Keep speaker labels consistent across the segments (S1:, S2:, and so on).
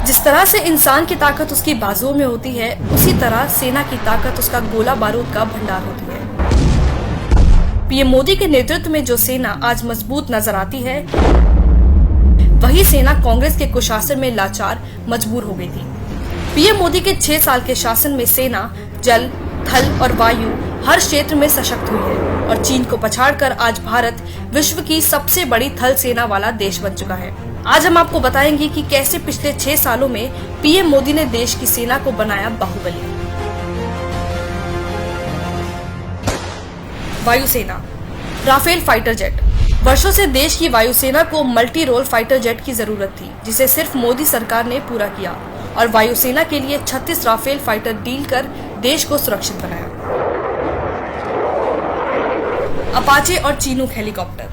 S1: जिस तरह से इंसान की ताकत उसकी बाजुओं में होती है, उसी तरह सेना की ताकत उसका गोला बारूद का भंडार होती है। पीएम मोदी के नेतृत्व में जो सेना आज मजबूत नजर आती है, वही सेना कांग्रेस के कुशासन में लाचार मजबूर हो गई थी। पीएम मोदी के 6 साल के शासन में सेना जल, थल और वायु हर क्षेत्र में सशक्त हुई है और चीन को पछाड़कर आज भारत विश्व की सबसे बड़ी थल सेना वाला देश बन चुका है। आज हम आपको बताएंगे कि कैसे पिछले 6 सालों में पीएम मोदी ने देश की सेना को बनाया बाहुबली। वायुसेना। Rafale fighter jet. वर्षों से देश की वायुसेना को मल्टी रोल फाइटर जेट की जरूरत थी, जिसे सिर्फ मोदी सरकार ने पूरा किया और वायुसेना के लिए 36 राफेल फाइटर डील कर देश को सुरक्षित बनाया। अपाचे और चीनूक हेलीकॉप्टर।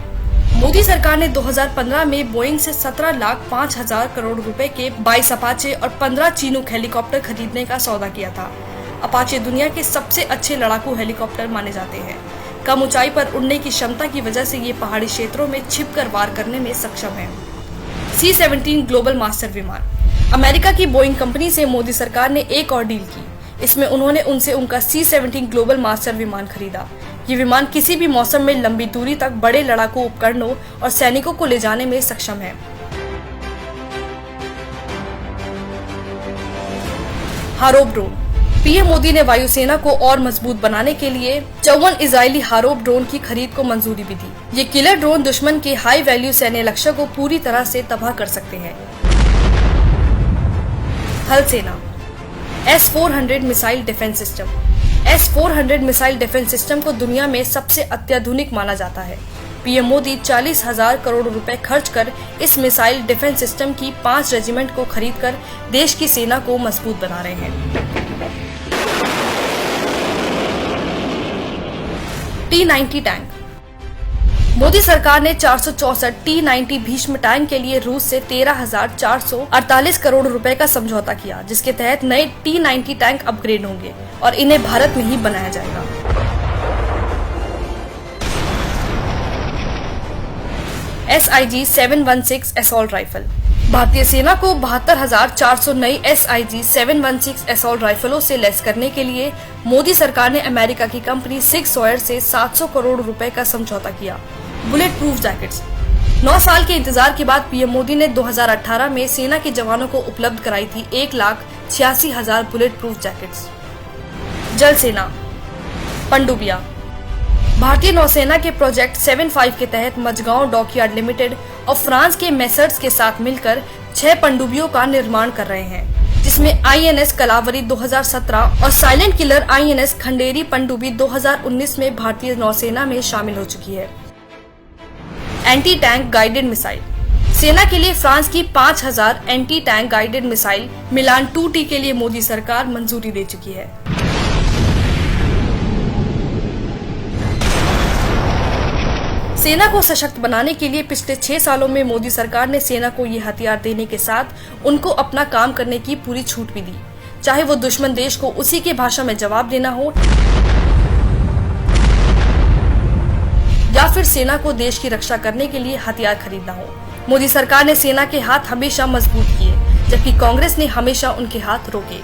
S1: मोदी सरकार ने 2015 में बोइंग से 17,05,000 करोड़ रुपए के 22 अपाचे और 15 चीनूक हेलीकॉप्टर खरीदने का सौदा किया था। अपाचे दुनिया के सबसे अच्छे लड़ाकू हेलीकॉप्टर माने जाते हैं। कम ऊंचाई पर उड़ने की क्षमता की वजह से ये पहाड़ी क्षेत्रों में छिपकर वार करने में सक्षम है। C-17 ग्लोबल मास्टर विमान। अमेरिका की बोइंग कंपनी से मोदी सरकार ने एक और डील की। इसमें उन्होंने उनसे उनका C-17 ग्लोबल मास्टर विमान खरीदा। ये विमान किसी भी मौसम में लंबी दूरी तक बड़े लड़ाकू उपकरणों और सैनिकों को ले जाने में सक्षम है। हारोप ड्रोन। पीएम मोदी ने वायुसेना को और मजबूत बनाने के लिए 54 इजरायली हारोप ड्रोन की खरीद को मंजूरी भी दी। ये किलर ड्रोन दुश्मन के हाई वैल्यू सैन्य लक्ष्य को पूरी तरह से तबाह कर सकते हैं। थल सेना। S-400 missile defence system. S-400 missile defence system को दुनिया में सबसे अत्याधुनिक माना जाता है। पीएम मोदी 40,000 करोड़ रुपए खर्च कर इस मिसाइल डिफेंस सिस्टम की 5 रेजिमेंट को खरीदकर देश की सेना को मजबूत बना रहे हैं। T-90 tank. मोदी सरकार ने 464 T-90 भीष्म टैंक के लिए रूस से 13,448 करोड़ रुपए का समझौता किया, जिसके तहत नए T-90 टैंक अपग्रेड होंगे और इन्हें भारत में ही बनाया जाएगा। SIG-716 assault rifle. भारतीय सेना को 72,400 नई SIG-716 असॉल्ट राइफलों से लैस करने के लिए मोदी सरकार ने अमेरिका की कंपनी सिग सॉयर से 700 करोड़ रुपए का समझौता किया। Bullet proof jackets. 9 साल के इंतजार के बाद पीएम मोदी ने 2018 में सेना के जवानों को उपलब्ध कराई थी 1,86,000 बुलेट प्रूफ जैकेट्स। जल सेना। पनडुबिया। भारतीय नौसेना के प्रोजेक्ट 75 के तहत मझगांव डॉकयार्ड लिमिटेड और फ्रांस के मेसर्स के साथ मिलकर 6 पनडुब्बियों का निर्माण कर रहे हैं, जिसमें INS कलावरी 2017 और साइलेंट किलर INS खंडेरी पनडुब्बी 2019 में भारतीय नौसेना में शामिल हो चुकी है। Anti tank guided missile. सेना के लिए फ्रांस की 5,000 एंटी टैंक गाइडेड मिसाइल मिलान 2T के लिए मोदी सरकार मंजूरी दे चुकी है। सेना को सशक्त बनाने के लिए पिछले 6 सालों में मोदी सरकार ने सेना को ये हथियार देने के साथ उनको अपना काम करने की पूरी छूट भी दी, चाहे वो दुश्मन देश को उसी के भाषा में जवाब देना हो या फिर सेना को देश की रक्षा करने के लिए हथियार खरीदना हो। मोदी सरकार ने सेना के हाथ हमेशा मजबूत किए, जबकि कांग्रेस ने हमेशा उनके हाथ रोके।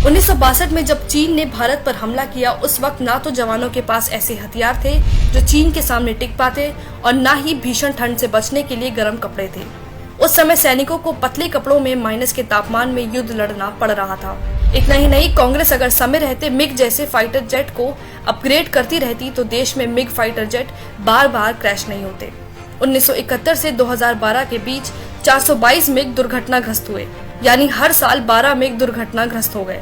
S1: 1962 में जब चीन ने भारत पर हमला किया, उस वक्त ना तो जवानों के पास ऐसे हथियार थे जो चीन के सामने टिक पाते और ना ही भीषण ठंड से बचने के लिए गर्म कपड़े थे। उस समय सैनिकों को पतले कपड़ों में माइनस के तापमान में युद्ध लड़ना पड़ रहा था। इतना ही नहीं, कांग्रेस अगर समय रहते मिग जैसे फाइटर जेट को अपग्रेड करती रहती तो देश में मिग फाइटर जेट बार बार क्रैश नहीं होते। 1971 से 2012 के बीच 422 मिग दुर्घटनाग्रस्त हुए, यानी हर साल 12 मिग दुर्घटनाग्रस्त हो गए,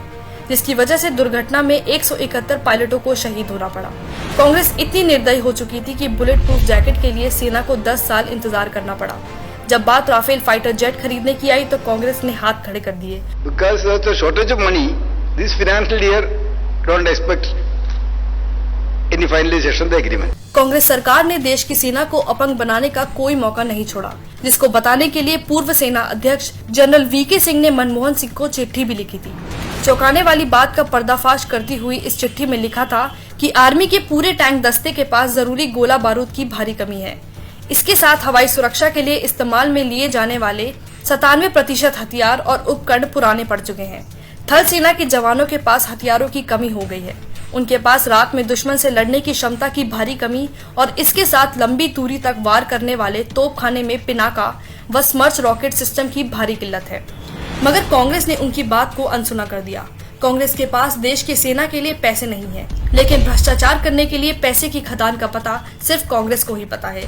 S1: जिसकी वजह से दुर्घटना में 171 पायलटों को शहीद होना पड़ा। कांग्रेस इतनी निर्दयी हो चुकी थी कि बुलेट प्रूफ जैकेट के लिए सेना को 10 साल इंतजार करना पड़ा। जब बात राफेल फाइटर जेट खरीदने की आई तो कांग्रेस ने हाथ खड़े कर दिए।
S2: Because of the shortage of money, this financial year don't expect any finalization of the agreement.
S1: Congress सरकार ने देश की सेना को अपंग बनाने का कोई मौका नहीं छोड़ा, जिसको बताने के लिए पूर्व सेना अध्यक्ष जनरल VK सिंह ने मनमोहन सिंह को चिट्ठी भी लिखी थी। चौंकाने वाली बात का पर्दाफाश करती हुई इस चिट्ठी में लिखा था कि आर्मी के पूरे टैंक दस्ते के पास जरूरी गोला बारूद की भारी कमी है। इसके साथ हवाई सुरक्षा के लिए इस्तेमाल में लिए जाने वाले 97% हथियार और उपकरण पुराने पड़ चुके हैं। थल सेना के जवानों के पास हथियारों की कमी हो गई है। उनके पास रात में दुश्मन से लड़ने की क्षमता की भारी कमी और इसके साथ लंबी दूरी तक वार करने वाले तोपखाने में पिनाका व स्मर्च रॉकेट सिस्टम की भारी किल्लत है। मगर कांग्रेस ने उनकी बात को अनसुना कर दिया। कांग्रेस के पास देश की सेना के लिए पैसे नहीं है, लेकिन भ्रष्टाचार करने के लिए पैसे की खदान का पता सिर्फ कांग्रेस को ही पता है।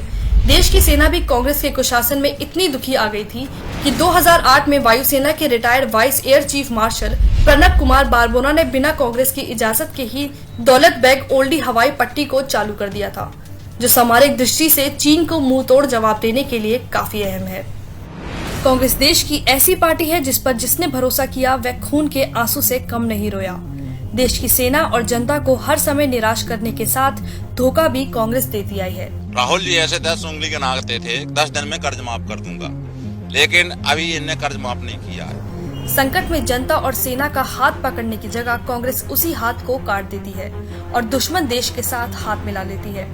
S1: देश की सेना भी कांग्रेस के कुशासन में इतनी दुखी आ गई थी कि 2008 में वायुसेना के retired vice air chief marshal Pranab Kumar Barbora ने बिना कांग्रेस की इजाजत के ही दौलत बेग ओल्डी हवाई पट्टी को चालू कर दिया था, जो सामरिक दृष्टि से चीन को मुंह तोड़ जवाब देने के लिए काफी अहम है। कांग्रेस देश की ऐसी पार्टी है जिस पर जिसने भरोसा किया वह खून के आंसू से कम नहीं रोया। देश की सेना और जनता को हर समय निराश करने के साथ धोखा भी कांग्रेस देती आई है।
S3: राहुल जी ऐसे 10 उंगली के नागते थे, 10 दिन में कर्ज माफ कर दूंगा, लेकिन अभी इन्हें कर्ज माफ नहीं किया है।
S1: संकट में जनता और सेना का हाथ पकड़ने की जगह कांग्रेस उसी हाथ को काट देती है और दुश्मन देश के साथ हाथ मिला लेती है।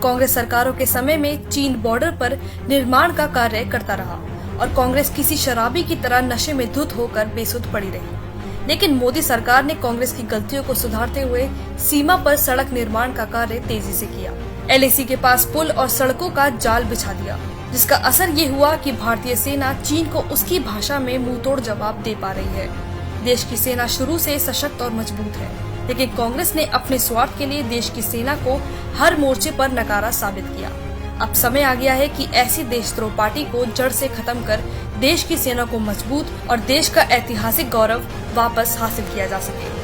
S1: कांग्रेस सरकारों के समय में चीन बॉर्डर पर निर्माण का कार्य करता रहा और कांग्रेस किसी शराबी की तरह नशे में धुत होकर बेसुध पड़ी रही। लेकिन मोदी सरकार ने कांग्रेस की गलतियों को सुधारते हुए सीमा पर सड़क निर्माण का कार्य तेजी से किया। LAC के पास पुल और सड़कों का जाल बिछा दिया, जिसका असर ये हुआ कि भारतीय सेना चीन को उसकी भाषा में मुंहतोड़ जवाब दे पा रही है। देश की सेना शुरू से सशक्त और मजबूत है, लेकिन कांग्रेस ने अपने स्वार्थ के लिए देश की सेना को हर मोर्चे पर नकारा साबित किया। अब समय आ गया है कि ऐसी देशद्रोह पार्टी को जड़ से खत्म कर देश की सेना को मजबूत और देश का ऐतिहासिक गौरव वापस हासिल किया जा सके।